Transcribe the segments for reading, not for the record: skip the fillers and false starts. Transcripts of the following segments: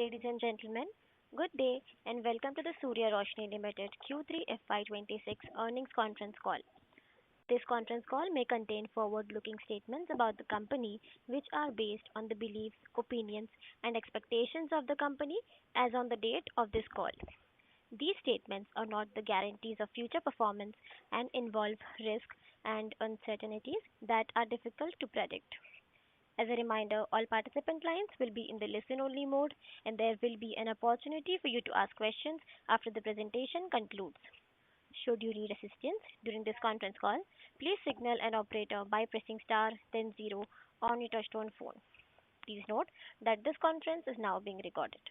Ladies and gentlemen, good day and welcome to the Surya Roshni Limited Q3 FY26 earnings conference call. This conference call may contain forward-looking statements about the company which are based on the beliefs, opinions, and expectations of the company as on the date of this call. These statements are not the guarantees of future performance and involve risks and uncertainties that are difficult to predict. As a reminder, all participant lines will be in the listen-only mode, and there will be an opportunity for you to ask questions after the presentation concludes. Should you need assistance during this conference call, please signal an operator by pressing star then zero on your touchtone phone. Please note that this conference is now being recorded.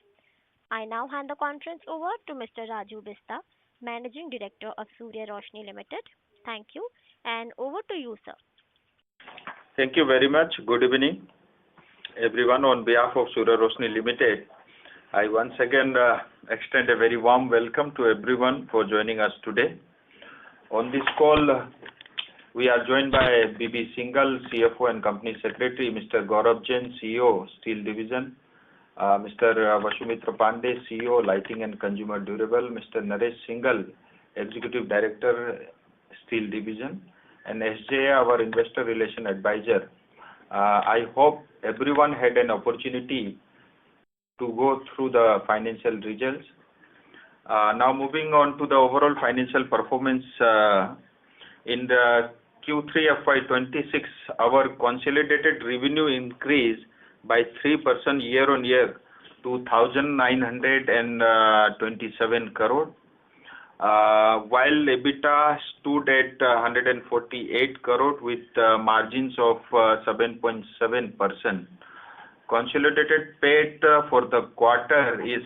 I now hand the conference over to Mr. Raju Bista, Managing Director of Surya Roshni Limited. Thank you, and over to you, sir. Thank you very much. Good evening, everyone. On behalf of Surya Roshni Limited, I once again extend a very warm welcome to everyone for joining us today. On this call, we are joined by B.B. Singhal, CFO and Company Secretary, Mr. Gaurav Jain, CEO, Steel Division, Mr. Vasumitra Pandey, CEO, Lighting and Consumer Durable, Mr. Naresh Singhal, Executive Director, Steel Division, and SJ, our Investor Relation Advisor. I hope everyone had an opportunity to go through the financial results. Now moving on to the overall financial performance in the Q3 FY26, our consolidated revenue increased by 3% year-on-year to 1,927 crore. While EBITDA stood at 148 crore with margins of 7.7%. Consolidated PAT for the quarter is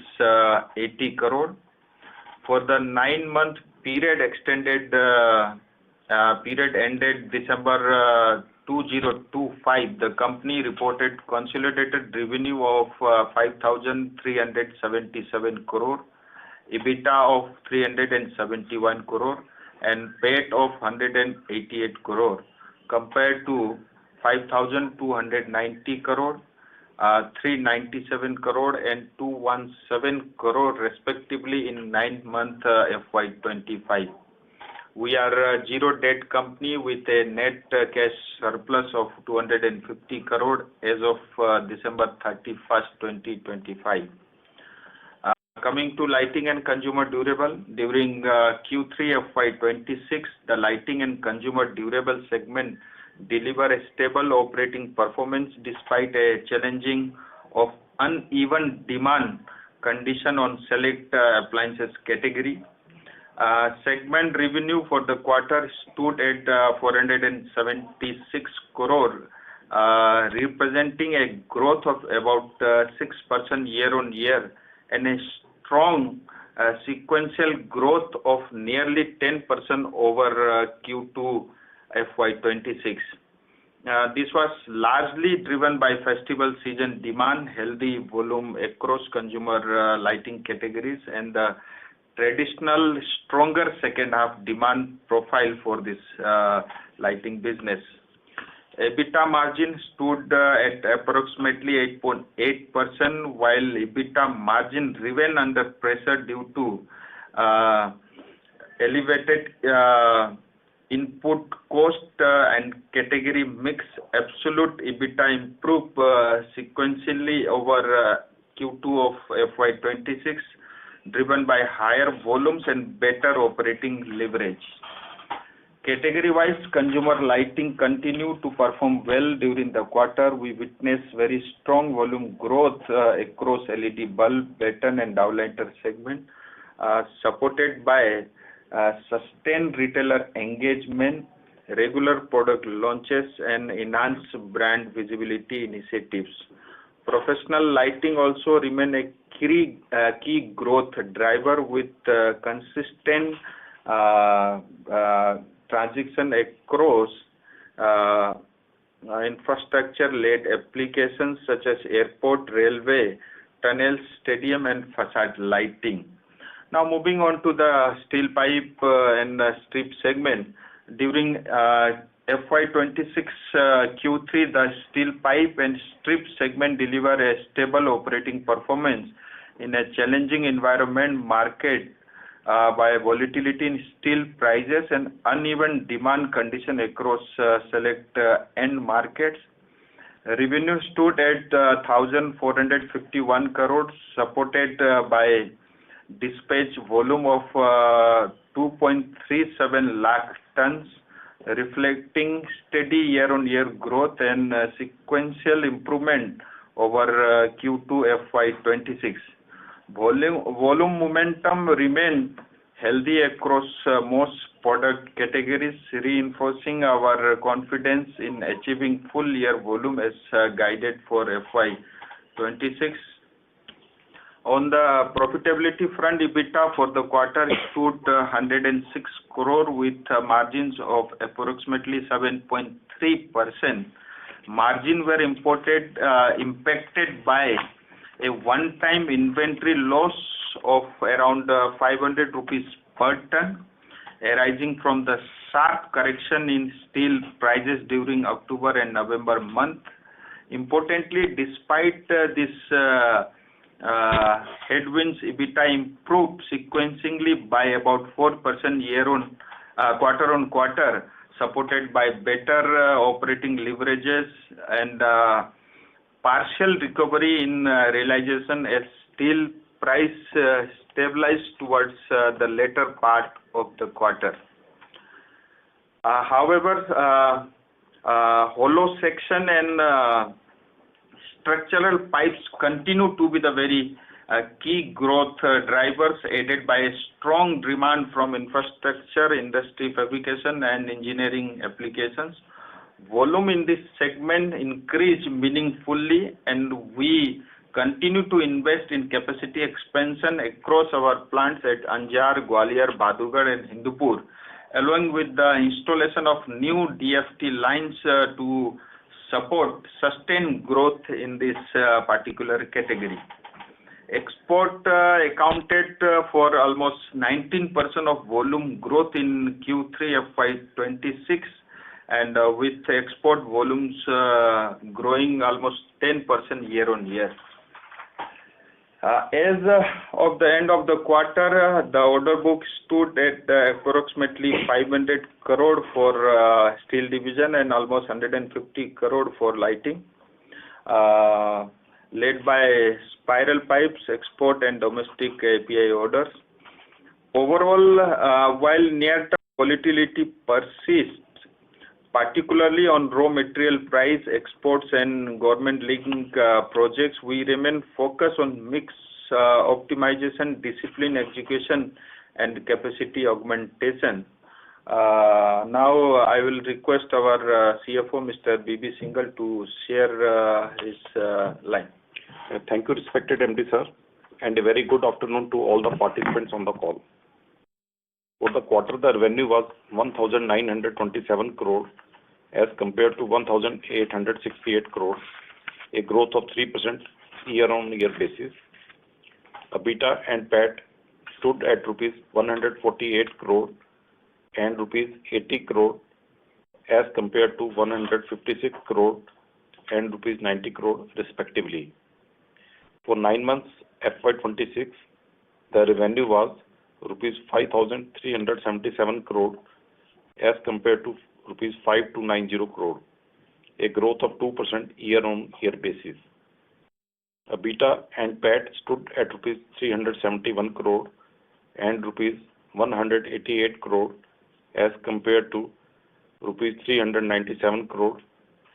80 crore. For the 9-month period ended December 2025, the company reported consolidated revenue of 5,377 crore, EBITDA of 371 crore, and PAT of 188 crore, compared to 5,290 crore, 397 crore, and 217 crore respectively in 9-month FY25. We are a zero debt company with a net cash surplus of 250 crore as of December 31st, 2025. Coming to Lighting and Consumer Durable, during Q3 FY26, the Lighting and Consumer Durable segment delivered a stable operating performance despite a challenging of uneven demand condition on select appliances category. Segment revenue for the quarter stood at 476 crore, representing a growth of about 6% year-on-year and a strong sequential growth of nearly 10% over Q2 FY26. This was largely driven by festival season demand, healthy volume across consumer lighting categories, and the traditional stronger second half demand profile for this lighting business. EBITDA margin stood at approximately 8.8%, while EBITDA margin remained under pressure due to elevated input cost and category mix. Absolute EBITDA improved sequentially over Q2 of FY26, driven by higher volumes and better operating leverage. Category-wise, consumer lighting continued to perform well during the quarter. We witnessed very strong volume growth across LED bulb, batten and downlighter segment, supported by sustained retailer engagement, regular product launches and enhanced brand visibility initiatives. Professional lighting also remain a key growth driver with consistent transition across infrastructure-led applications such as airport, railway, tunnels, stadium and facade lighting. Now moving on to the steel pipe and strip segment. During FY26 Q3, the steel pipe and strip segment delivered a stable operating performance in a challenging environment market by volatility in steel prices and uneven demand condition across select end markets. Revenue stood at 1,451 crores, supported by dispatch volume of 2.37 lakh tons, reflecting steady year-on-year growth and sequential improvement over Q2 FY26. Volume momentum remained healthy across most product categories, reinforcing our confidence in achieving full year volume as guided for FY26. On the profitability front, EBITDA for the quarter stood 106 crore with margins of approximately 7.3%. Margin were impacted by a one-time inventory loss of around 500 rupees per ton, arising from the sharp correction in steel prices during October and November month. Importantly, despite this headwinds, EBITDA improved sequentially by about 4% quarter on quarter, supported by better operating leverages and partial recovery in realization as steel price stabilized towards the later part of the quarter. However, hollow section and structural pipes continue to be the very key growth drivers, aided by a strong demand from infrastructure, industry fabrication and engineering applications. Volume in this segment increased meaningfully, and we continue to invest in capacity expansion across our plants at Anjar, Gwalior, Badugad and Hindupur, along with the installation of new DFT lines to support sustained growth in this particular category. Export accounted for almost 19% of volume growth in Q3 FY26, and with export volumes growing almost 10% year on year. As of the end of the quarter, the order book stood at approximately 500 crore for steel division and almost 150 crore for lighting, led by spiral pipes, export and domestic API orders. Overall, while near-term volatility persists, particularly on raw material price, exports and government-linked projects, we remain focused on mix optimization, discipline execution and capacity augmentation. Now I will request our CFO, Mr. B.B. Singhal, to share his line. Thank you, respected MD sir, and a very good afternoon to all the participants on the call. For the quarter, the revenue was 1,927 crore as compared to 1,868 crore, a growth of 3% year-on-year basis. EBITDA and PAT stood at rupees 148 crore and rupees 80 crore as compared to 156 crore and rupees 90 crore respectively. For 9 months FY26, the revenue was rupees 5,377 crore as compared to rupees 5,290 crore, a growth of 2% year-on-year basis. EBITDA and PAT stood at rupees 371 crore and rupees 188 crore as compared to rupees 397 crore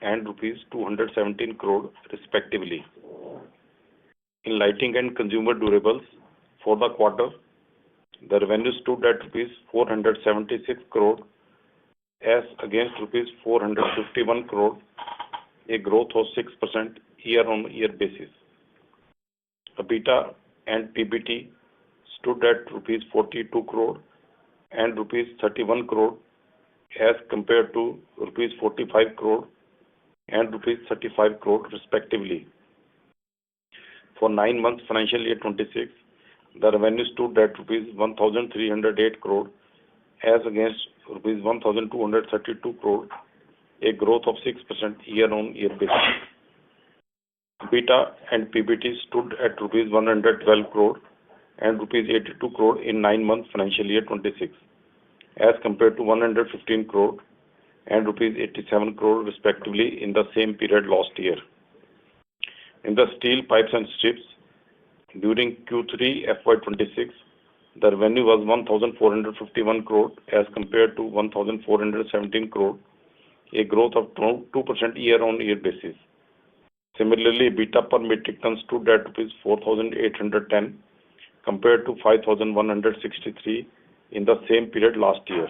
and rupees 217 crore respectively. In lighting and consumer durables, for the quarter, the revenue stood at rupees 476 crore as against rupees 451 crore, a growth of 6% year-on-year basis. EBITDA and PBT stood at rupees 42 crore and rupees 31 crore as compared to rupees 45 crore and rupees 35 crore respectively. For 9 months financial year 26, the revenue stood at rupees 1,308 crore as against rupees 1,232 crore, a growth of 6% year-on-year basis. EBITDA and PBT stood at rupees 112 crore and rupees 82 crore in 9 months financial year 26, as compared to 115 crore and rupees 87 crore respectively in the same period last year. In the steel pipes and strips, during Q3 FY26, the revenue was 1,451 crore as compared to 1,417 crore, a growth of 2% year-on-year basis. Similarly, EBITDA per metric ton stood at rupees 4,810 compared to 5,163 in the same period last year.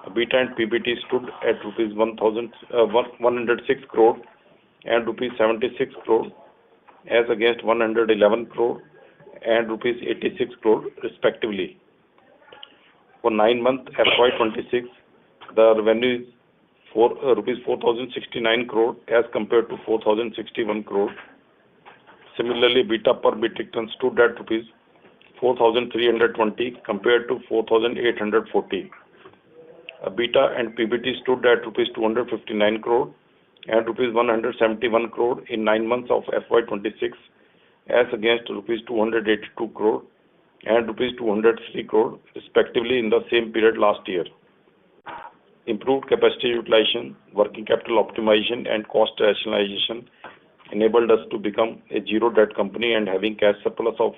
EBITDA and PBT stood at rupees 106 crore and rupees 76 crore as against 111 crore and rupees 86 crore respectively. For 9 months FY26, the revenue is rupees 4,069 crore as compared to 4,061 crore. Similarly, EBITDA per metric ton stood at rupees 4,320 compared to 4,840. EBITDA and PBT stood at rupees 259 crore and rupees 171 crore in 9 months of FY26 as against rupees 282 crore and rupees 203 crore respectively in the same period last year. Improved capacity utilization, working capital optimization and cost rationalization enabled us to become a zero debt company and having cash surplus of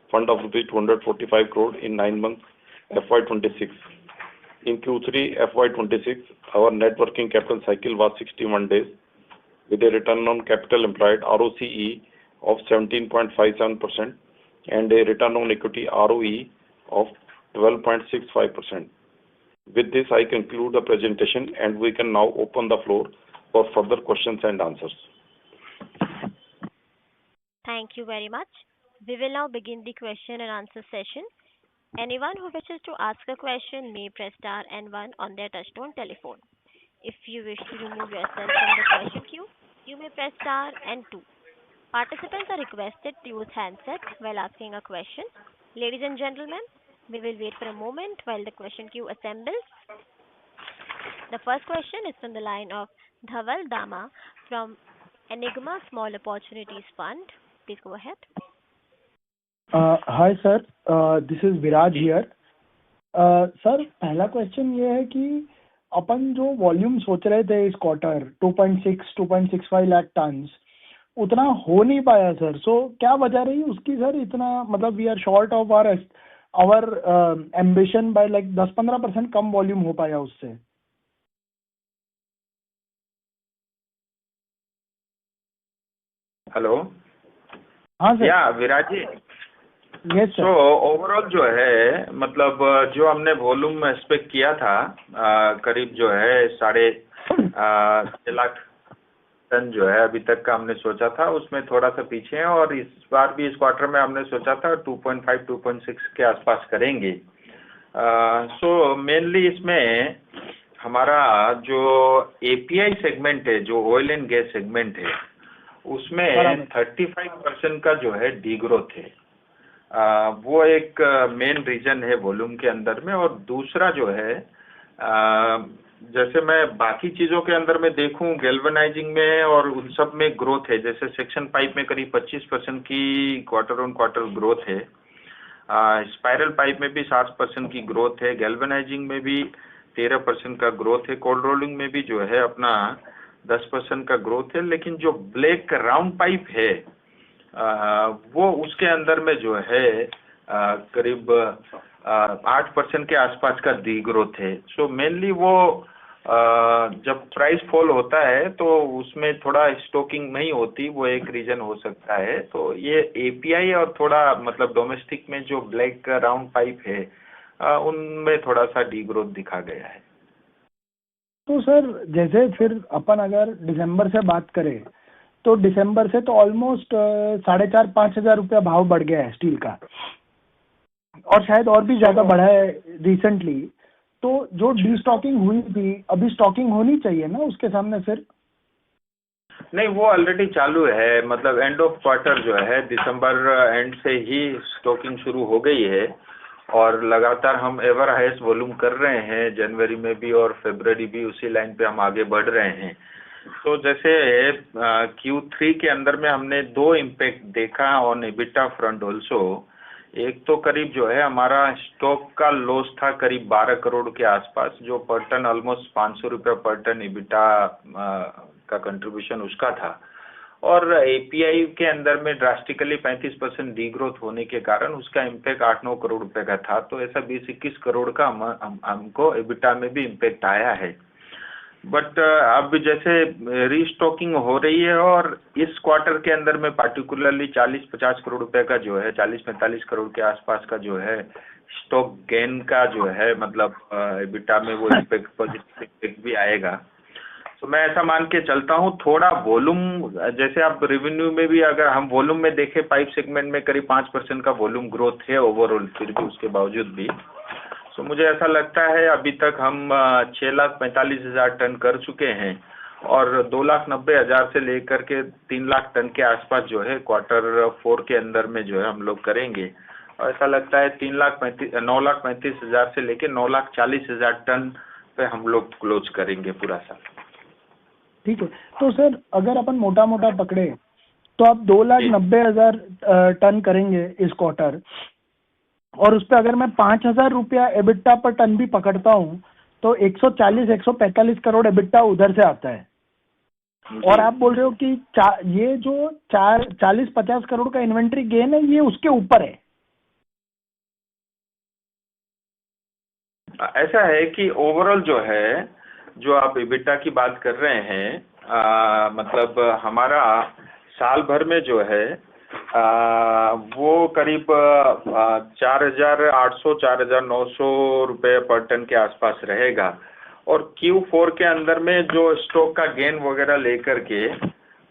fund of rupees 245 crore in 9 months FY26. In Q3 FY26, our net working capital cycle was 61 days with a return on capital employed ROCE of 17.57% and a return on equity ROE of 12.65%. With this, I conclude the presentation and we can now open the floor for further questions and answers. Thank you very much. We will now begin the question and answer session. Anyone who wishes to ask a question may press star and one on their touchtone telephone. If you wish to remove yourself from the question queue, you may press star and two. Participants are requested to use handsets while asking a question. Ladies and gentlemen, we will wait for a moment while the question queue assembles. The first question is from the line of Dhaval Dama from Enigma Small Opportunities Fund. Please go ahead. Hi sir, this is Viraj here. Sir पहला question ये है कि अपन जो volume सोच रहे थे इस quarter 2.65 lakh turns उतना हो नहीं पाया सर. सो क्या वजह रही उसकी सर? इतना मतलब we are short of our ambition by like 10-15% कम वॉल्यूम हो पाया उससे. हेलो. हाँ sir. Yeah Viraj ji. Yes sir. तो ओवरऑल जो है मतलब जो हमने वॉल्यूम एक्सपेक्ट किया था करीब जो है 6.5 लाख टन जो है अभी तक का हमने सोचा था उसमें थोड़ा सा पीछे है और इस बार भी इस क्वार्टर में हमने सोचा था 2.5-2.6 के आसपास करेंगे. सो मेनली इसमें हमारा जो एपीआई सेगमेंट है जो ऑयल एंड गैस सेगमेंट है उसमें 35% का जो है डीग्रोथ है. वो एक मेन रीजन है वॉल्यूम के अंदर में. और दूसरा जो है जैसे मैं बाकी चीज़ों के अंदर में देखूं गैल्वेनाइजिंग में और उन सब में ग्रोथ है. जैसे सेक्शन पाइप में करीब 25% की क्वार्टर ऑन क्वार्टर ग्रोथ है. स्पाइरल पाइप में भी 7% की ग्रोथ है. गैल्वेनाइजिंग में भी 13% का ग्रोथ है. कोल्ड रोलिंग में भी जो है अपना 10% का ग्रोथ है. लेकिन जो ब्लैक राउंड पाइप है वो उसके अंदर में जो है करीब 8% के आसपास का डी ग्रोथ है. सो मेनली वो जब प्राइस फॉल होता है तो उसमें थोड़ा स्टॉकिंग नहीं होती, वो एक रीजन हो सकता है. तो ये एपीआई और थोड़ा मतलब डोमेस्टिक में जो ब्लैक राउंड पाइप है उनमें थोड़ा सा डी ग्रोथ दिखा गया है. तो सर जैसे फिर अपन अगर दिसंबर से बात करें तो दिसंबर से तो ऑलमोस्ट 4,500-5,000 हजार रुपया भाव बढ़ गया है स्टील का और शायद और भी ज्यादा बढ़ा है रिसेंटली. तो जो डी स्टॉकिंग हुई थी अभी स्टॉकिंग होनी चाहिए ना उसके सामने फिर? नहीं, वो ऑलरेडी चालू है. मतलब एंड ऑफ क्वार्टर जो है दिसंबर एंड से ही स्टॉकिंग शुरू हो गई है और लगातार हम एवर हाईएस्ट वॉल्यूम कर रहे हैं. जनवरी में भी और फरवरी भी उसी लाइन पे हम आगे बढ़ रहे हैं. तो जैसे Q3 के अंदर में हमने दो इम्पैक्ट देखा ऑन एबिटा फ्रंट ऑल्सो। एक तो करीब जो है हमारा स्टॉक का लॉस था करीब 12 करोड़ के आसपास, जो पर टन ऑलमोस्ट 500 रुपये पर टन एबिटा का कंट्रीब्यूशन उसका था। और एपीआई के अंदर में ड्रास्टिकली 35% डीग्रोथ होने के कारण उसका इम्पैक्ट 8-9 करोड़ रुपए का था। तो ऐसा 20-21 करोड़ का हमको एबिटा में भी इम्पैक्ट आया है। बट अब जैसे रीस्टॉकिंग हो रही है और इस क्वार्टर के अंदर में पार्टिकुलरली 40-50 करोड़ रुपए का जो है 40-45 करोड़ के आसपास का जो है स्टॉक गेन का जो है मतलब एबिटा में वो इम्पैक्ट पॉजिटिव इम्पैक्ट भी आएगा। तो मैं ऐसा मान के चलता हूँ थोड़ा वॉल्यूम, जैसे आप रेवेन्यू में भी अगर हम वॉल्यूम में देखें पाइप सेगमेंट में करीब 5% का वॉल्यूम ग्रोथ है ओवरऑल, फिर भी उसके बावजूद भी तो मुझे ऐसा लगता है अभी तक हम 6,45,000 टन कर चुके हैं और 2,90,000 से लेकर के 3 लाख टन के आसपास जो है Q4 के अंदर में जो है हम लोग करेंगे। और ऐसा लगता है 9,35,000 से लेकर 9,40,000 टन पे हम लोग क्लोज करेंगे पूरा साल। ठीक है, तो सर अगर अपन मोटा मोटा पकड़े तो आप 2,90,000 टन करेंगे इस क्वार्टर, और उस पर अगर मैं 5,000 रुपया एबिटा पर टन भी पकड़ता हूँ तो 140-145 करोड़ एबिटा उधर से आता है। और आप बोल रहे हो कि ये जो 40-50 करोड़ का इन्वेंट्री गेन है ये उसके ऊपर है। ऐसा है कि ओवरऑल जो है जो आप एबिटा की बात कर रहे हैं मतलब हमारा साल भर में जो है वो करीब 4,800-4,900 रुपये पर टन के आसपास रहेगा। और Q4 के अंदर में जो स्टॉक का गेन वगैरह लेकर के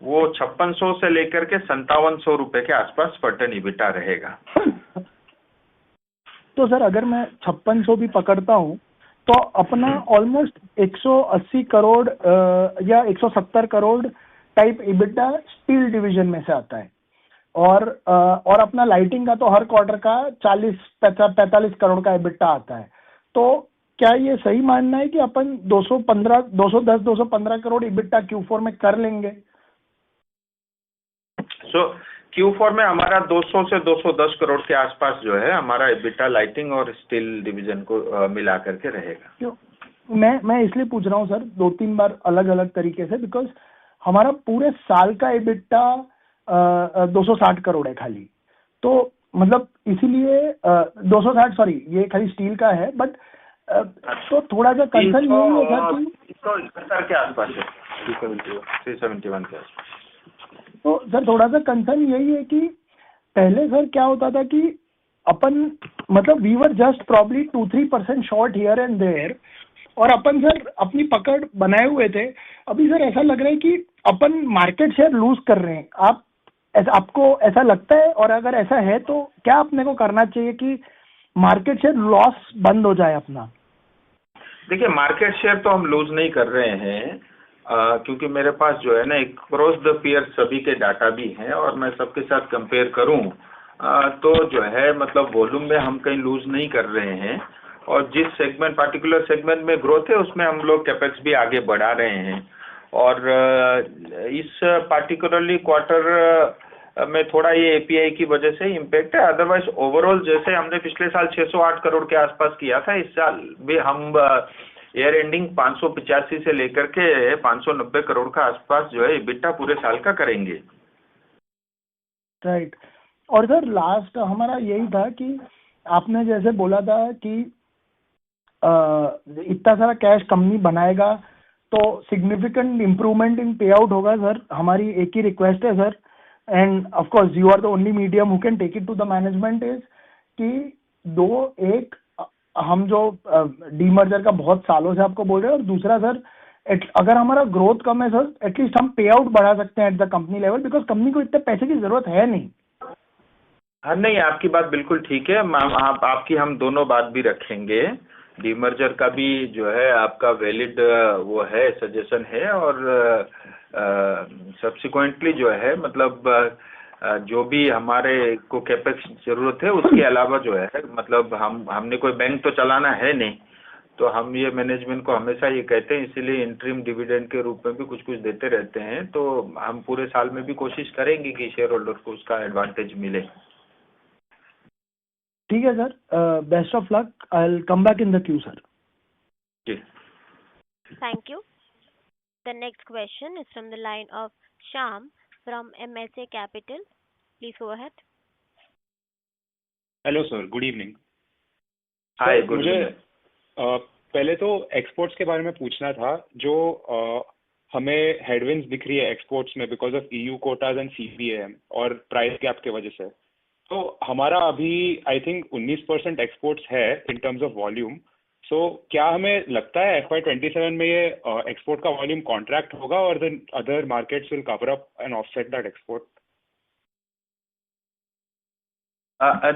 वो 5,600 से लेकर के 5,700 रुपये के आसपास पर टन एबिटा रहेगा। तो सर अगर मैं 5,600 भी पकड़ता हूँ तो अपना ऑलमोस्ट 180 करोड़ या 170 crore type EBITDA steel division में से आता है। और अपना लाइटिंग का तो हर क्वार्टर का 40-45 करोड़ का एबिटा आता है। तो क्या ये सही मानना है कि अपन 210-215 करोड़ एबिटा Q4 में कर लेंगे? Q4 में हमारा 200 से 210 करोड़ के आसपास जो है हमारा एबिटा लाइटिंग और स्टील डिवीजन को मिला करके रहेगा। क्यों मैं इसलिए पूछ रहा हूँ सर 2-3 बार अलग अलग तरीके से, बिकॉज हमारा पूरे साल का एबिटा 260 करोड़ है खाली। तो मतलब इसीलिए 260, सॉरी ये खाली स्टील का है। बट तो थोड़ा सा कंसर्न यही है सर कि 371 के आसपास है, 371 के आसपास। तो सर थोड़ा सा कंसर्न यही है कि पहले सर क्या होता था कि अपन मतलब we were just probably 2-3% short here and there, और अपन सर अपनी पकड़ बनाए हुए थे। अभी सर ऐसा लग रहा है कि अपन मार्केट शेयर लूज कर रहे हैं। आपको ऐसा लगता है? और अगर ऐसा है तो क्या अपने को करना चाहिए कि मार्केट शेयर लॉस बंद हो जाए अपना? देखिए मार्केट शेयर तो हम लूज नहीं कर रहे हैं क्योंकि मेरे पास जो है ना एक क्रॉस द पीयर सभी के डाटा भी हैं और मैं सबके साथ कंपेयर करूं तो जो है मतलब वॉल्यूम में हम कहीं लूज नहीं कर रहे हैं। और जिस सेगमेंट पार्टिकुलर सेगमेंट में ग्रोथ है उसमें हम लोग कैपेक्स भी आगे बढ़ा रहे हैं। और इस पार्टिकुलरली क्वार्टर में थोड़ा ये एपीआई की वजह से इम्पैक्ट है। अदरवाइज ओवरऑल जैसे हमने पिछले साल 608 करोड़ के आसपास किया था, इस साल भी हम ईयर एंडिंग 585 से लेकर के 590 करोड़ का आसपास जो है एबिटा पूरे साल का करेंगे। राइट। और सर लास्ट हमारा यही था कि आपने जैसे बोला था कि इतना सारा कैश कंपनी बनाएगा तो सिग्निफिकेंट इम्प्रूवमेंट इन पे आउट होगा। सर हमारी एक ही रिक्वेस्ट है sir, and of course you are the only medium who can take it to the management, is कि एक हम जो डीमर्जर का बहुत सालों से आपको बोल रहे हैं, और दूसरा सर अगर हमारा ग्रोथ कम है सर एटलीस्ट हम पे आउट बढ़ा सकते हैं at the company level, because company को इतने पैसे की जरूरत है नहीं। हाँ नहीं, आपकी बात बिल्कुल ठीक है। आपकी हम दोनों बात भी रखेंगे। डीमर्जर का भी जो है आपका वैलिड वो है सजेशन है, और सब्सिक्वेंटली जो है मतलब जो भी हमारे को कैपेक्स जरूरत है उसके अलावा जो है मतलब हमने कोई बैंक तो चलाना है नहीं, तो हम ये मैनेजमेंट को हमेशा ये कहते हैं, इसीलिए इंटरिम डिविडेंड के रूप में भी कुछ कुछ देते रहते हैं। तो हम पूरे साल में भी कोशिश करेंगे कि शेयर होल्डर को उसका एडवांटेज मिले। ठीक है sir, best of luck, I will come back in the queue sir. जी। Thank you. The next question is from the line of Shyam from MSA Capital. Please go ahead. Hello sir, good evening. Hi, sir good मुझे evening. पहले तो exports के बारे में पूछना था, जो हमें हेडविंड्स दिख रही है एक्सपोर्ट्स में because of EU Kota's and CBM और प्राइस गैप के वजह से। तो हमारा अभी आई थिंक 19% एक्सपोर्ट्स है इन टर्म्स ऑफ वॉल्यूम। सो क्या हमें लगता है FY27 में ये एक्सपोर्ट का वॉल्यूम कॉन्ट्रैक्ट होगा और then other markets will cover up and offset that export?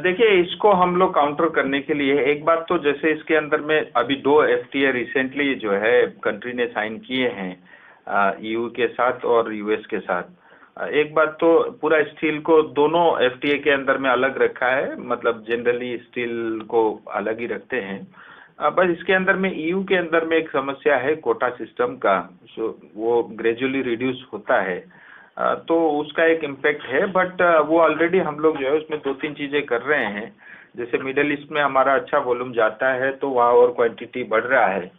देखिए, इसको हम लोग काउंटर करने के लिए एक बात तो, जैसे इसके अंदर में अभी 2 FTA रिसेंटली जो है कंट्री ने साइन किए हैं EU के साथ और US के साथ। एक बात तो, पूरा स्टील को दोनों FTA के अंदर में अलग रखा है, मतलब जनरली स्टील को अलग ही रखते हैं। बस इसके अंदर में EU के अंदर में एक समस्या है कोटा सिस्टम का, वो ग्रेजुअली रिड्यूस होता है, तो उसका एक इम्पैक्ट है। बट वो ऑलरेडी हम लोग जो है उसमें 2-3 चीज़ें कर रहे हैं। जैसे मिडल ईस्ट में हमारा अच्छा वॉल्यूम जाता है तो वहाँ और क्वांटिटी बढ़ रहा है।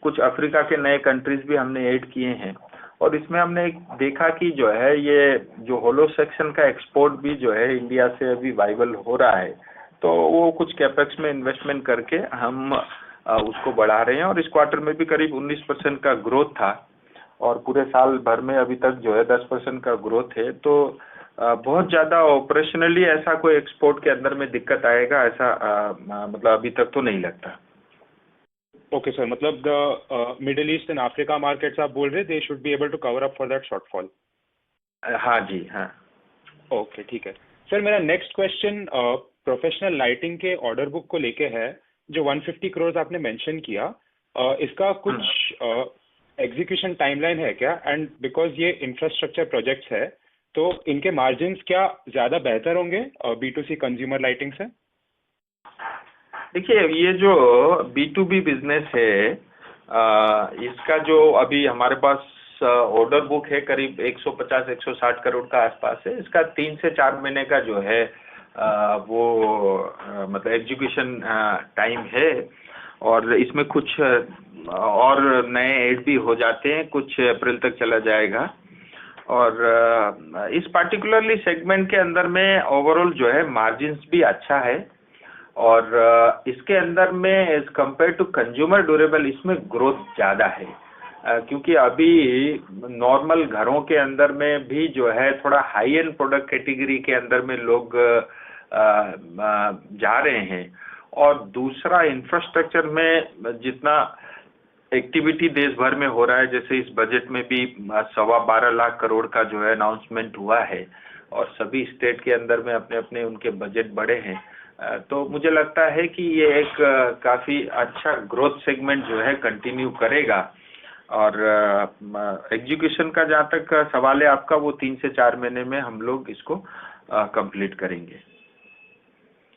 कुछ अफ्रीका के नए कंट्रीज भी हमने ऐड किए हैं, और इसमें हमने एक देखा कि जो है ये जो होलो सेक्शन का एक्सपोर्ट भी जो है इंडिया से अभी वाइबल हो रहा है। तो वो कुछ कैपेक्स में इन्वेस्टमेंट करके हम उसको बढ़ा रहे हैं, और इस क्वार्टर में भी करीब 19% का ग्रोथ था, और पूरे साल भर में अभी तक जो है 10% का ग्रोथ है। तो बहुत ज़्यादा ऑपरेशनली ऐसा कोई एक्सपोर्ट के अंदर में दिक्कत आएगा ऐसा मतलब अभी तक तो नहीं लगता। ओके सर, मतलब the middle east and Africa markets आप बोल रहे they should be able to cover up for that shortfall? हाँ जी, हाँ। ओके, ठीक है सर। मेरा नेक्स्ट क्वेश्चन प्रोफेशनल लाइटिंग के ऑर्डर बुक को लेके है, जो 150 करोड़ आपने मेंशन किया, इसका कुछ एग्जीक्यूशन टाइमलाइन है क्या? एंड बिकॉज ये इंफ्रास्ट्रक्चर प्रोजेक्ट्स है, तो इनके मार्जिन्स क्या ज़्यादा बेहतर होंगे B2C कंज्यूमर लाइटिंग से? देखिए, ये जो B2B बिजनेस है, इसका जो अभी हमारे पास ऑर्डर बुक है करीब 150-160 करोड़ का आसपास है। इसका 3 से 4 महीने का जो है वो मतलब एग्जीक्यूशन टाइम है, और इसमें कुछ और नए ऐड भी हो जाते हैं, कुछ अप्रैल तक चला जाएगा। और इस पार्टिकुलरली सेगमेंट के अंदर में ओवरऑल जो है मार्जिन्स भी अच्छा है, और इसके अंदर में as compare to consumer durable इसमें ग्रोथ ज़्यादा है, क्योंकि अभी नॉर्मल घरों के अंदर में भी जो है थोड़ा हाई एंड प्रोडक्ट कैटेगरी के अंदर में लोग जा रहे हैं। और दूसरा, इंफ्रास्ट्रक्चर में जितना एक्टिविटी देश भर में हो रहा है, जैसे इस बजट में भी 12.25 लाख करोड़ का जो है अनाउंसमेंट हुआ है, और सभी स्टेट के अंदर में अपने अपने उनके बजट बढ़े हैं। तो मुझे लगता है कि ये एक काफ़ी अच्छा ग्रोथ सेगमेंट जो है कंटिन्यू करेगा। और एग्जीक्यूशन का जहाँ तक सवाल है आपका, वो 3 से 4 महीने में हम लोग इसको कंप्लीट करेंगे।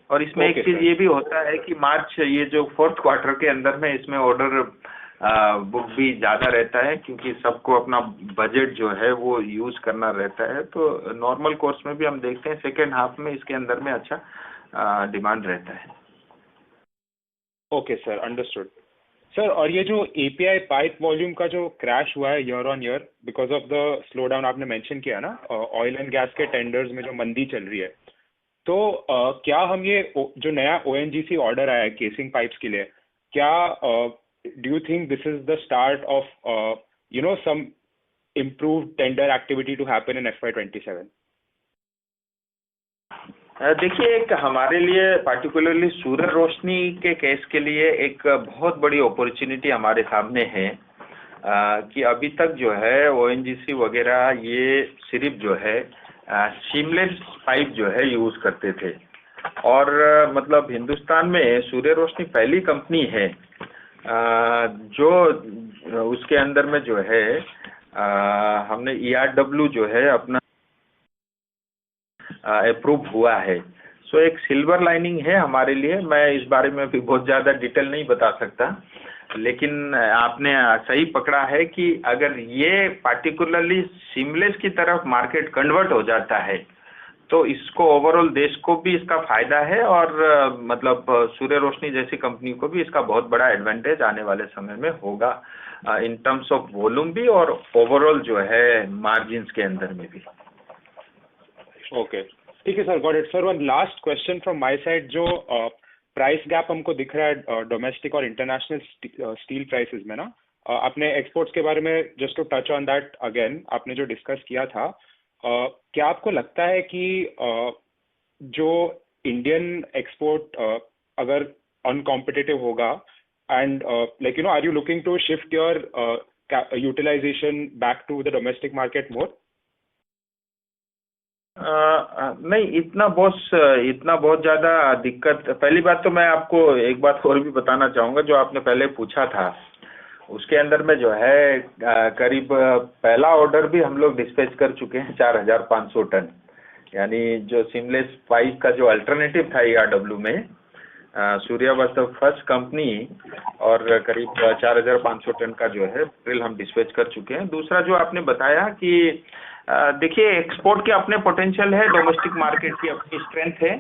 और इसमें एक चीज़ ये भी होता है कि मार्च, ये जो 4th क्वार्टर के अंदर में इसमें ऑर्डर बुक भी ज़्यादा रहता है, क्योंकि सबको अपना बजट जो है वो यूज़ करना रहता है। तो नॉर्मल कोर्स में भी हम देखते हैं सेकेंड हाफ में इसके अंदर में अच्छा डिमांड रहता है। Okay sir, understood sir. और ये जो API पाइप वॉल्यूम का जो क्रैश हुआ है year on year because of the slow down, आपने मेंशन किया ना, ऑयल एंड गैस के टेंडर्स में जो मंदी चल रही है, तो क्या हम ये जो नया ONGC ऑर्डर आया है केसिंग पाइप्स के लिए, क्या do you think this is the start of some improved tender activity to happen in FY27? देखिए, एक हमारे लिए पार्टिकुलरली सूर्य रोशनी के केस के लिए एक बहुत बड़ी अपॉर्चुनिटी हमारे सामने है, कि अभी तक जो है ONGC वगैरह ये सिर्फ जो है सीमलेस पाइप जो है यूज़ करते थे। और मतलब हिंदुस्तान में सूर्य रोशनी पहली कंपनी है जो उसके अंदर में जो है हमने ERW जो है अपना अप्रूव हुआ है। सो एक सिल्वर लाइनिंग है हमारे लिए। मैं इस बारे में भी बहुत ज़्यादा डिटेल नहीं बता सकता, लेकिन आपने सही पकड़ा है कि अगर ये पार्टिकुलरली सीमलेस की तरफ मार्केट कन्वर्ट हो जाता है तो इसको ओवरऑल देश को भी इसका फायदा है और मतलब सूर्य रोशनी जैसी कंपनी को भी इसका बहुत बड़ा एडवांटेज आने वाले समय में होगा इन टर्म्स ऑफ वॉल्यूम भी और ओवरऑल जो है मार्जिन्स के अंदर में भी। ओके, ठीक है sir, got it. Sir, one last question from my side. जो प्राइस गैप हमको दिख रहा है डोमेस्टिक और इंटरनेशनल स्टील प्राइसेस में ना, आपने एक्सपोर्ट्स के बारे में just to touch on that again, आपने जो डिस्कस किया था, क्या आपको लगता है कि जो इंडियन एक्सपोर्ट अगर अनकॉम्पिटिटिव होगा and like are you looking to shift your utilization back to the domestic market more? नहीं, इतना बहुत ज़्यादा दिक्कत। पहली बात तो मैं आपको एक बात और भी बताना चाहूँगा, जो आपने पहले पूछा था उसके अंदर में जो है करीब पहला ऑर्डर भी हम लोग डिस्पैच कर चुके हैं 4,500 टन, यानी जो सीमलेस पाइप का जो अल्टरनेटिव था ERW में Surya was the first company और करीब 4,500 टन का जो है ड्रिल हम डिस्पैच कर चुके हैं। दूसरा जो आपने बताया कि देखिए एक्सपोर्ट के अपने पोटेंशियल है, डोमेस्टिक मार्केट की अपनी स्ट्रेंथ है,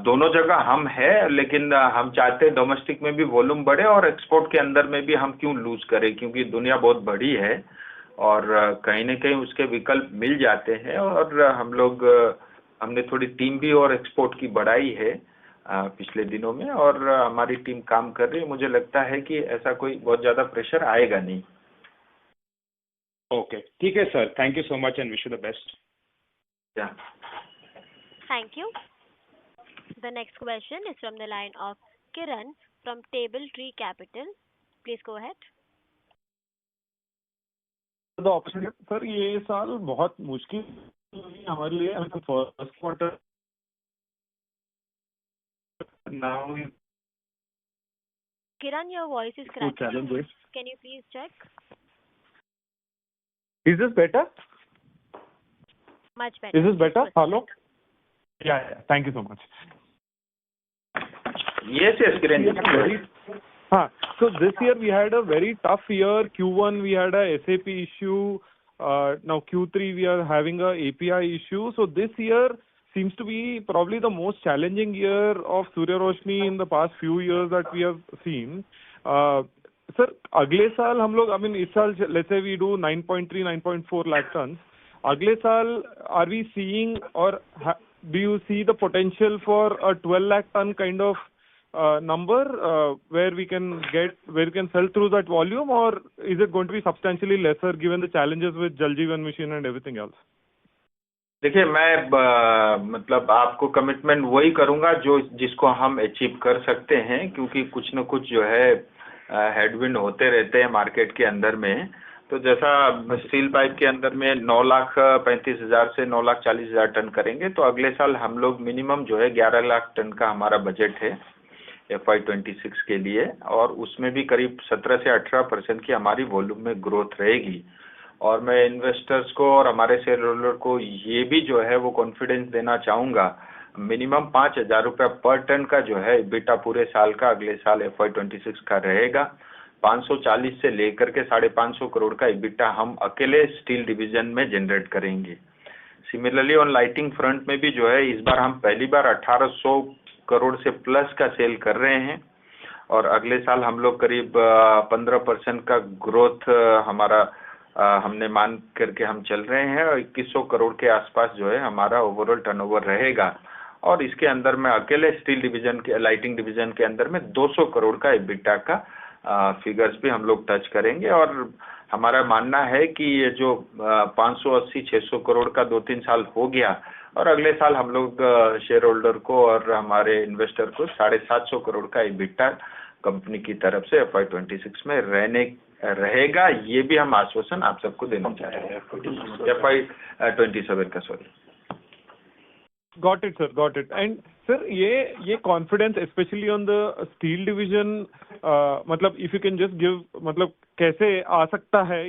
दोनों जगह हम है, लेकिन हम चाहते हैं डोमेस्टिक में भी वॉल्यूम बढ़े और एक्सपोर्ट के अंदर में भी हम क्यों लूज करें, क्योंकि दुनिया बहुत बड़ी है और कहीं न कहीं उसके विकल्प मिल जाते हैं। और हमने थोड़ी टीम भी और एक्सपोर्ट की बढ़ाई है पिछले दिनों में और हमारी टीम काम कर रही है। मुझे लगता है कि ऐसा कोई बहुत ज़्यादा प्रेशर आएगा नहीं। ओके, ठीक है sir, thank you so much and wish you the best. या Thank you. The next question is from the line of Kiran from Table Tree Capital. Please go ahead. The opportunity sir, ये साल बहुत मुश्किल हुई हमारे लिए। First quarter now Kiran, your voice is cracking. challenges. Can you please check? Is this better? Much better. Is this better? Hello? Yeah, thank you so much. yes, Kiran. So this year we had a very tough year. Q1 we had a SAP issue. Now Q3 we are having a API issue. So this year seems to be probably the most challenging year of Surya Roshni in the past few years that we have seen. Sir, अगले साल हम लोग, इस साल let's say we do 9.3, 9.4 lakh tons. अगले साल are we seeing or do you see the potential for a 12 lakh ton kind of number where we can sell through that volume, or is it going to be substantially lesser given the challenges with Jal Jeevan Mission and everything else? देखिए मैं मतलब आपको commitment वही करूंगा जिसको हम achieve कर सकते हैं, क्योंकि कुछ न कुछ जो है हेडविंड होते रहते हैं मार्केट के अंदर में। तो जैसा स्टील पाइप के अंदर में 9,35,000 से 9,40,000 टन करेंगे, तो अगले साल हम लोग मिनिमम जो है 11 लाख टन का हमारा बजट है FY26 के लिए, और उसमें भी करीब 17 से 18% की हमारी वॉल्यूम में ग्रोथ रहेगी। और मैं इन्वेस्टर्स को और हमारे शेयर होल्डर को ये भी जो है वो कॉन्फिडेंस देना चाहूँगा, मिनिमम 5,000 रुपये पर टन का जो है EBITDA पूरे साल का अगले साल FY26 का रहेगा। 540 से लेकर के 550 करोड़ का EBITDA हम अकेले स्टील डिवीजन में जनरेट करेंगे। सिमिलरली ऑन लाइटिंग फ्रंट में भी जो है इस बार हम पहली बार 1,800 करोड़ से प्लस का सेल कर रहे हैं, और अगले साल हम लोग करीब 15% का ग्रोथ हमारा हमने मान करके हम चल रहे हैं, और 2,100 करोड़ के आसपास जो है हमारा ओवरऑल टर्नओवर रहेगा। और इसके अंदर में अकेले स्टील डिवीजन के लाइटिंग डिवीजन के अंदर में 200 करोड़ का EBITDA का फिगर्स भी हम लोग टच करेंगे। और हमारा मानना है कि ये जो 580-600 करोड़ का 2-3 साल हो गया, और अगले साल हम लोग शेयर होल्डर को और हमारे इन्वेस्टर को 750 करोड़ का EBITDA कंपनी की तरफ से FY26 में रहेगा। ये भी हम आश्वासन आप सबको देना चाहेंगे FY27 का, sorry. Got it, sir. Got it. And sir, ये confidence, especially on the steel division, मतलब if you can just give, मतलब कैसे आ सकता है,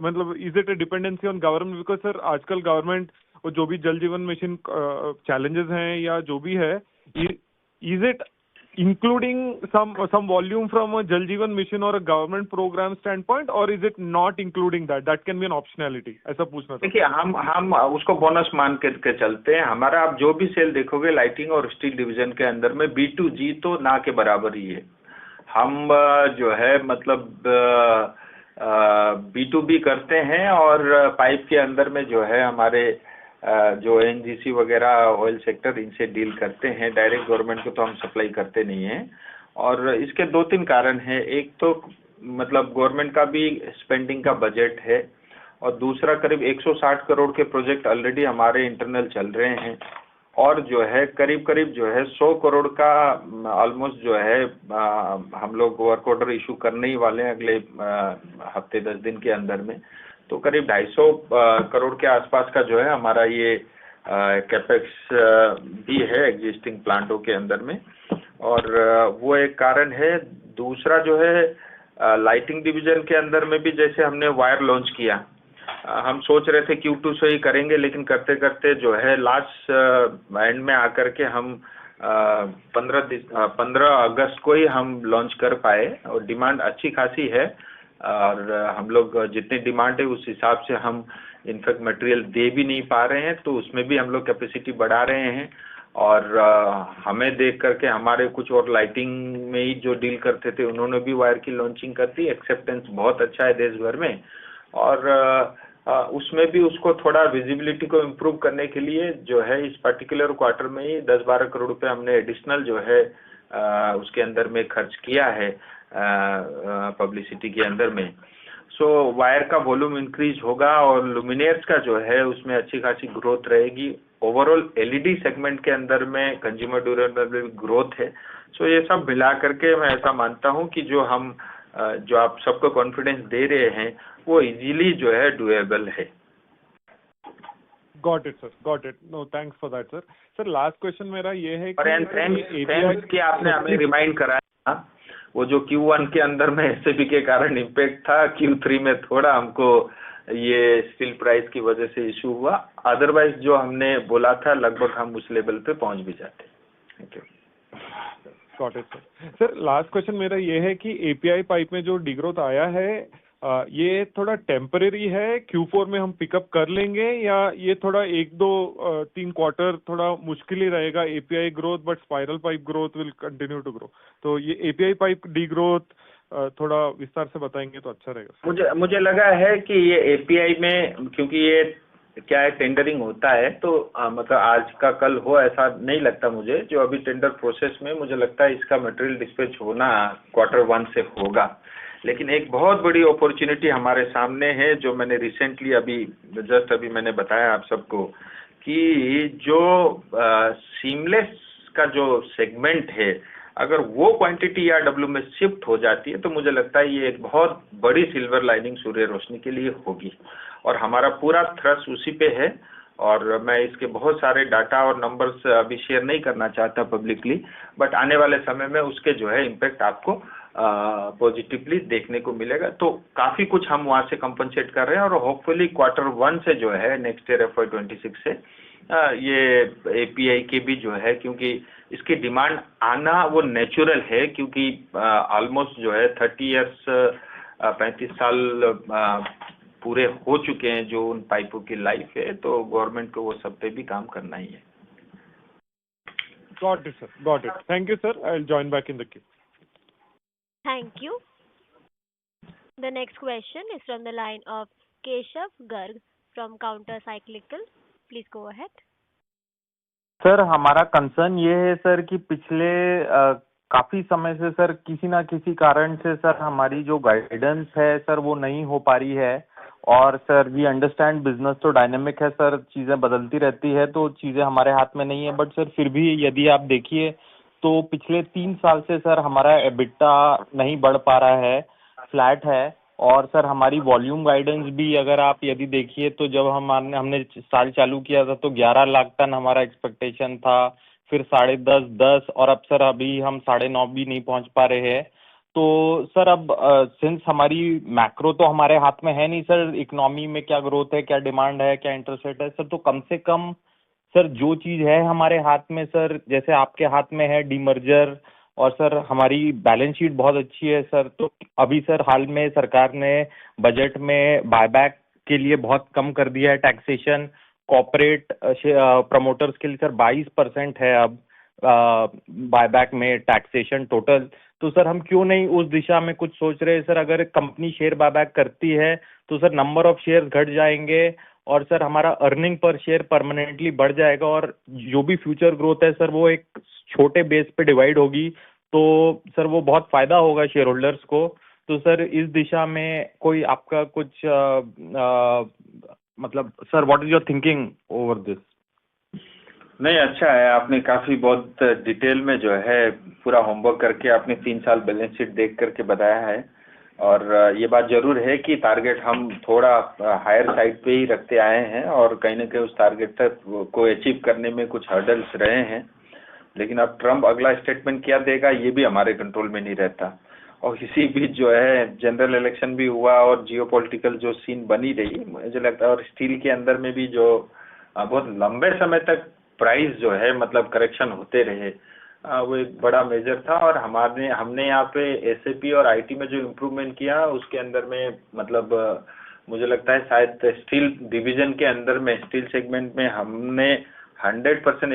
मतलब is it a dependency on government? Because sir, आजकल government और जो भी जल जीवन मिशन challenges हैं या जो भी है, is it including some volume from a Jal Jeevan mission or a government program standpoint, or is it not including that? That can be an optionality. ऐसा पूछना था. देखिए, हम उसको बोनस मान के चलते हैं. हमारा आप जो भी सेल देखोगे लाइटिंग और स्टील डिवीजन के अंदर में B2G तो ना के बराबर ही है. हम जो है मतलब B2B करते हैं और पाइप के अंदर में जो है हमारे जो NGC वगैरह ऑयल सेक्टर इनसे डील करते हैं. डायरेक्ट गवर्नमेंट को तो हम सप्लाई करते नहीं हैं. और इसके 2-3 कारण हैं. एक तो मतलब गवर्नमेंट का भी स्पेंडिंग का बजट है, और दूसरा करीब 160 करोड़ के प्रोजेक्ट ऑलरेडी हमारे इंटरनल चल रहे हैं, और जो है करीब जो है 100 करोड़ का ऑलमोस्ट जो है हम लोग वर्क ऑर्डर इशू करने ही वाले हैं अगले हफ्ते 10 दिन के अंदर में. तो करीब 250 करोड़ के आसपास का जो है हमारा ये कैपेक्स भी है एग्जिस्टिंग प्लांटों के अंदर में, और वो एक कारण है. दूसरा जो है लाइटिंग डिवीजन के अंदर में भी जैसे हमने वायर लॉन्च किया, हम सोच रहे थे Q2 से ही करेंगे, लेकिन करते करते जो है लास्ट एंड में आकर के हम 15 अगस्त को ही हम लॉन्च कर पाए, और डिमांड अच्छी खासी है. और हम लोग जितनी डिमांड है उस हिसाब से हम इनफैक्ट मटेरियल दे भी नहीं पा रहे हैं, तो उसमें भी हम लोग कैपेसिटी बढ़ा रहे हैं. और हमें देख करके हमारे कुछ और लाइटिंग में ही जो डील करते थे उन्होंने भी वायर की लॉन्चिंग कर दी. एक्सेप्टेंस बहुत अच्छा है देश भर में, और उसमें भी उसको थोड़ा विजिबिलिटी को इम्प्रूव करने के लिए जो है इस पर्टिकुलर क्वार्टर में ही 10-12 करोड़ रुपए हमने एडिशनल जो है उसके अंदर में खर्च किया है पब्लिसिटी के अंदर में. सो वायर का वॉल्यूम इंक्रीज होगा, और लुमिनेयर्स का जो है उसमें अच्छी खासी ग्रोथ रहेगी. ओवरऑल LED सेगमेंट के अंदर में कंज्यूमर ड्यूरेबल ग्रोथ है. सो ये सब मिला करके मैं ऐसा मानता हूँ कि जो आप सबको कॉन्फिडेंस दे रहे हैं वो इजीली जो है डुएबल है. Got it, sir. Got it. No, thanks for that, sir. Sir, last question मेरा ये है और थैंक्स कि आपने हमें रिमाइंड कराया. वो जो Q1 के अंदर में SAP के कारण इम्पैक्ट था, Q3 में थोड़ा हमको ये स्टील प्राइस की वजह से इशू हुआ. अदरवाइज जो हमने बोला था लगभग हम उस लेवल पे पहुंच भी जाते. Thank you. Got it, sir. Sir last question मेरा ये है कि API पाइप में जो डिग्रोथ आया है ये थोड़ा टेम्परेरी है, Q4 में हम पिकअप कर लेंगे, या ये थोड़ा 1-2-3 क्वार्टर थोड़ा मुश्किल ही रहेगा API growth, but spiral pipe growth will continue to grow. तो ये API पाइप डिग्रोथ थोड़ा विस्तार से बताएंगे तो अच्छा रहेगा. मुझे लगा है कि ये API में, क्योंकि ये क्या है टेंडरिंग होता है, तो मतलब आज का कल हो ऐसा नहीं लगता मुझे. जो अभी टेंडर प्रोसेस में मुझे लगता है इसका मटेरियल डिस्पैच होना Q1 से होगा. लेकिन एक बहुत बड़ी अपॉर्चुनिटी हमारे सामने है जो मैंने रिसेंटली अभी मैंने बताया आप सबको, कि जो सीमलेस का जो सेगमेंट है अगर वो क्वांटिटी RW में शिफ्ट हो जाती है तो मुझे लगता है ये एक बहुत बड़ी सिल्वर लाइनिंग सूर्य रोशनी के लिए होगी. और हमारा पूरा थ्रस्ट उसी पे है, और मैं इसके बहुत सारे डाटा और नंबर्स अभी शेयर नहीं करना चाहता पब्लिकली, बट आने वाले समय में उसके जो है इम्पैक्ट आपको पॉजिटिवली देखने को मिलेगा. तो काफ़ी कुछ हम वहाँ से कंपनसेट कर रहे हैं, और होपफुली Q1 से जो है नेक्स्ट ईयर FY26 से ये API के भी जो है, क्योंकि इसकी डिमांड आना वो नेचुरल है, क्योंकि ऑलमोस्ट जो है 35 साल पूरे हो चुके हैं जो उन पाइपों की लाइफ है, तो गवर्नमेंट को वो सब पे भी काम करना ही है. Got it, sir. Got it. Thank you, sir. I'll join back in the queue. Thank you. The next question is from the line of Keshav Garg from Counter Cyclical. Please go ahead. Sir हमारा concern ये है sir कि पिछले काफी समय से sir किसी ना किसी कारण से सर हमारी जो गाइडेंस है सर वो नहीं हो पा रही है. और सर वी अंडरस्टैंड बिजनेस तो डायनेमिक है सर, चीजें बदलती रहती है तो चीजें हमारे हाथ में नहीं है. बट सर फिर भी यदि आप देखिए तो पिछले 3 साल से सर हमारा EBITDA नहीं बढ़ पा रहा है, फ्लैट है. और सर हमारी वॉल्यूम गाइडेंस भी अगर आप यदि देखिए तो जब हमने साल चालू किया था तो 11 लाख टन हमारा एक्सपेक्टेशन था, फिर 10.5 और अब सर अभी हम 9.5 भी नहीं पहुंच पा रहे हैं. तो सर अब सिंस हमारी मैक्रो तो हमारे हाथ में है नहीं सर, इकोनॉमी में क्या ग्रोथ है, क्या डिमांड है, क्या इंटरेस्ट रेट है सर, तो कम से कम सर जो चीज है हमारे हाथ में सर, जैसे आपके हाथ में है डीमर्जर और सर हमारी बैलेंस शीट बहुत अच्छी है सर। तो अभी सर हाल में सरकार ने बजट में बायबैक के लिए बहुत कम कर दिया है टैक्सेशन। कॉर्पोरेट प्रमोटर्स के लिए सर 22% है अब बायबैक में टैक्सेशन टोटल। तो सर हम क्यों नहीं उस दिशा में कुछ सोच रहे हैं सर? अगर कंपनी शेयर बायबैक करती है तो सर नंबर ऑफ शेयर घट जाएंगे और सर हमारा अर्निंग पर शेयर परमानेंटली बढ़ जाएगा, और जो भी फ्यूचर ग्रोथ है सर वो एक छोटे बेस पे डिवाइड होगी, तो सर वो बहुत फायदा होगा शेयर होल्डर्स को। तो सर इस दिशा में कोई आपका कुछ मतलब sir what is your thinking over this? नहीं, अच्छा है, आपने काफ़ी बहुत डिटेल में जो है पूरा होमवर्क करके आपने 3 साल बैलेंस शीट देख करके बताया है। और ये बात जरूर है कि टारगेट हम थोड़ा हायर साइड पे ही रखते आए हैं और कहीं ना कहीं उस टारगेट तक को अचीव करने में कुछ हर्डल्स रहे हैं। लेकिन अब ट्रम्प अगला स्टेटमेंट क्या देगा ये भी हमारे कंट्रोल में नहीं रहता। और इसी बीच जो है जनरल इलेक्शन भी हुआ और जियोपॉलिटिकल जो सीन बनी रही, मुझे लगता है, और स्टील के अंदर में भी जो बहुत लंबे समय तक प्राइस जो है मतलब करेक्शन होते रहे, वो एक बड़ा मेजर था। और हमने यहाँ पे एसएपी और आईटी में जो इम्प्रूवमेंट किया उसके अंदर में मतलब मुझे लगता है शायद स्टील डिवीजन के अंदर में स्टील सेगमेंट में हमने 100%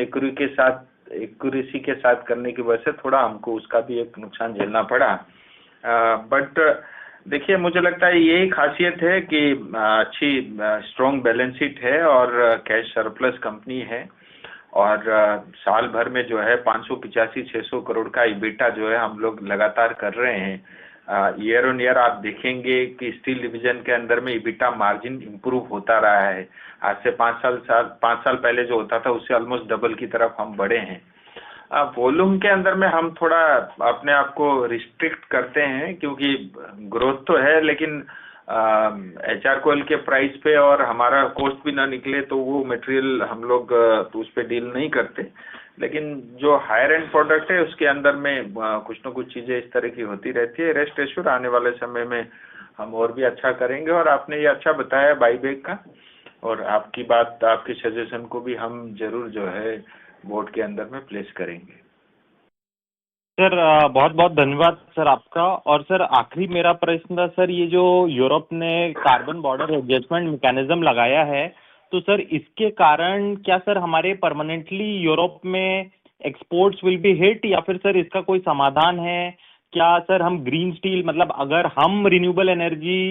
एक्यूरेसी के साथ करने की वजह से थोड़ा हमको उसका भी एक नुकसान झेलना पड़ा। बट देखिए, मुझे लगता है यही खासियत है कि अच्छी स्ट्रॉन्ग बैलेंस शीट है और कैश सरप्लस कंपनी है। और साल भर में जो है 585-600 करोड़ का इबिटा जो है हम लोग लगातार कर रहे हैं। ईयर ऑन ईयर आप देखेंगे कि स्टील डिवीजन के अंदर में इबिटा मार्जिन इम्प्रूव होता रहा है। आज से 5 साल पहले जो होता था उससे ऑलमोस्ट डबल की तरफ हम बढ़े हैं। वॉल्यूम के अंदर में हम थोड़ा अपने आप को रिस्ट्रिक्ट करते हैं क्योंकि ग्रोथ तो है, लेकिन HR कोयल के प्राइस पे और हमारा कॉस्ट भी ना निकले तो वो मटेरियल हम लोग उस पे डील नहीं करते। लेकिन जो हायर एंड प्रोडक्ट है उसके अंदर में कुछ ना कुछ चीज़ें इस तरह की होती रहती है। रेस्ट एश्योर आने वाले समय में हम और भी अच्छा करेंगे। और आपने ये अच्छा बताया बाईबैक का, और आपकी बात, आपकी सजेशन को भी हम जरूर जो है बोर्ड के अंदर में प्लेस करेंगे। सर बहुत बहुत धन्यवाद सर आपका। और सर आखिरी मेरा प्रश्न था सर, ये जो यूरोप ने कार्बन बॉर्डर एडजस्टमेंट मैकेनिज्म लगाया है, तो सर इसके कारण क्या सर हमारे परमानेंटली यूरोप में एक्सपोर्ट्स विल बी हिट, या फिर सर इसका कोई समाधान है? क्या सर हम ग्रीन स्टील मतलब अगर हम रिन्यूएबल एनर्जी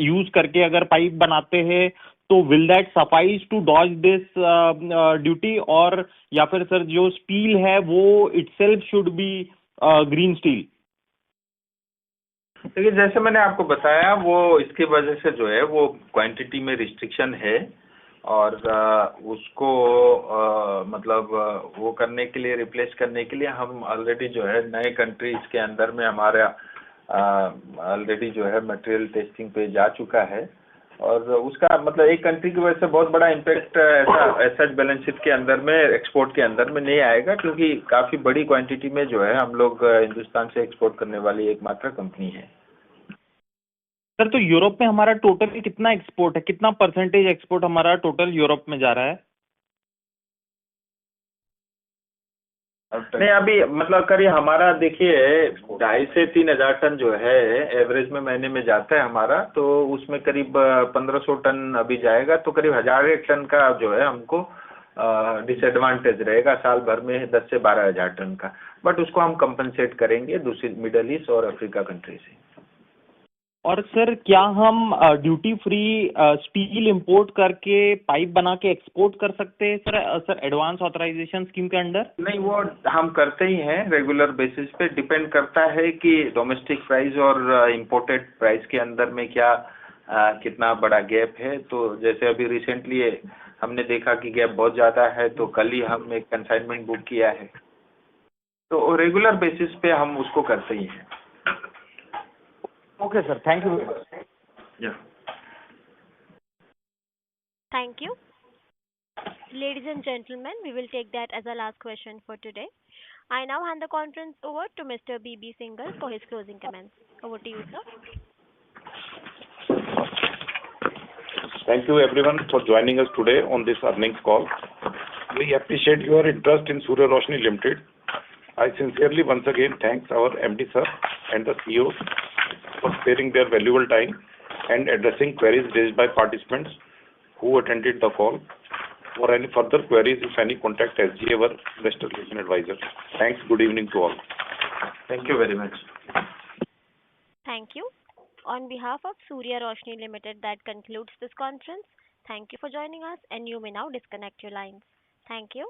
यूज करके अगर पाइप बनाते हैं तो will that suffice to dodge this duty, और या फिर सर जो स्टील है वो itself should be green steel? देखिए, जैसे मैंने आपको बताया वो इसके वजह से जो है वो क्वांटिटी में रिस्ट्रिक्शन है। और उसको मतलब वो करने के लिए, रिप्लेस करने के लिए हम ऑलरेडी जो है नए कंट्रीज के अंदर में हमारा ऑलरेडी जो है मटेरियल टेस्टिंग पे जा चुका है। और उसका मतलब एक कंट्री की वजह से बहुत बड़ा इम्पैक्ट ऐसा बैलेंस शीट के अंदर में, एक्सपोर्ट के अंदर में नहीं आएगा, क्योंकि काफ़ी बड़ी क्वांटिटी में जो है हम लोग हिंदुस्तान से एक्सपोर्ट करने वाली एकमात्र कंपनी है। सर तो यूरोप में हमारा टोटल कितना एक्सपोर्ट है, कितना परसेंटेज एक्सपोर्ट हमारा टोटल यूरोप में जा रहा है? नहीं, अभी मतलब करिए हमारा देखिए 2,500 से 3,000 टन जो है एवरेज में महीने में जाता है हमारा, तो उसमें करीब 1,500 टन अभी जाएगा, तो करीब 1,000 टन का जो है हमको डिसएडवांटेज रहेगा साल भर में 10 से 12,000 टन का। बट उसको हम कंपनसेट करेंगे दूसरी मिडल ईस्ट और अफ्रीका कंट्री से। और सर क्या हम ड्यूटी फ्री स्टील इंपोर्ट करके पाइप बना के एक्सपोर्ट कर सकते हैं सर एडवांस ऑथराइजेशन स्कीम के अंडर? नहीं, वो हम करते ही हैं रेगुलर बेसिस पे। डिपेंड करता है कि डोमेस्टिक प्राइस और इंपोर्टेड प्राइस के अंदर में क्या कितना बड़ा गैप है। तो जैसे अभी रिसेंटली हमने देखा कि गैप बहुत ज़्यादा है, तो कल ही हम एक कंसाइनमेंट बुक किया है। तो रेगुलर बेसिस पे हम उसको करते ही हैं। Okay, sir. Thank you very much. Yeah. Thank you. Ladies and gentlemen, we will take that as our last question for today. I now hand the conference over to Mr. B.B. Singhal for his closing comments. Over to you, sir. Thank you everyone for joining us today on this earnings call. We appreciate your interest in Surya Roshni Limited. I sincerely once again thanks our MD sir and the CEOs for sparing their valuable time and addressing queries raised by participants who attended the call. For any further queries, if any, contact SGA, our investor relation advisor. Thanks. Good evening to all. Thank you very much. Thank you. On behalf of Surya Roshni Limited, that concludes this conference. Thank you for joining us, and you may now disconnect your lines. Thank you.